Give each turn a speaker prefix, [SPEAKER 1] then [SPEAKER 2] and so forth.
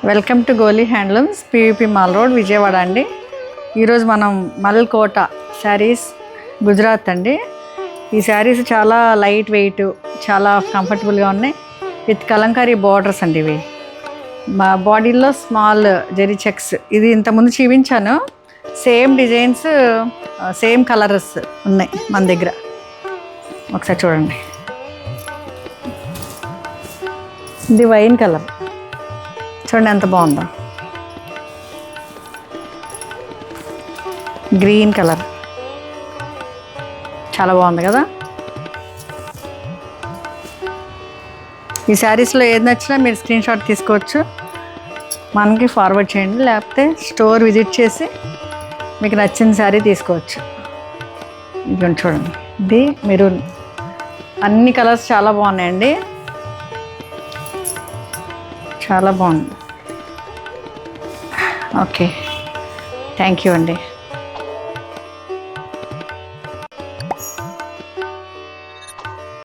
[SPEAKER 1] Welcome to Goli handlooms, PVP mall road, Vijayawada అండి. ఈరోజు మనం మల్కోట శారీస్, గుజరాత్ అండి. ఈ శారీస్ చాలా లైట్ వెయిట్, చాలా కంఫర్టబుల్గా ఉన్నాయి. విత్ కలంకారీ బార్డర్స్ అండి. ఇవి మా బాడీలో స్మాల్ జెరీ చెక్స్. ఇది ఇంతకుముందు చూపించాను. సేమ్ డిజైన్స్, సేమ్ కలర్స్ ఉన్నాయి మన దగ్గర. ఒకసారి చూడండి. ఇది వైన్ కలర్, చూడండి ఎంత బాగుందో. గ్రీన్ కలర్ చాలా బాగుంది కదా. ఈ శారీస్లో ఏది నచ్చినా మీరు స్క్రీన్ షాట్ తీసుకోవచ్చు, మనకి ఫార్వర్డ్ చేయండి. లేకపోతే స్టోర్ విజిట్ చేసి మీకు నచ్చిన శారీ తీసుకోవచ్చు. ఇది చూడండి, ఇది మెరూన్. అన్ని కలర్స్ చాలా బాగున్నాయండి, చాలా బాగుంది. ఓకే, థ్యాంక్ యూ అండి.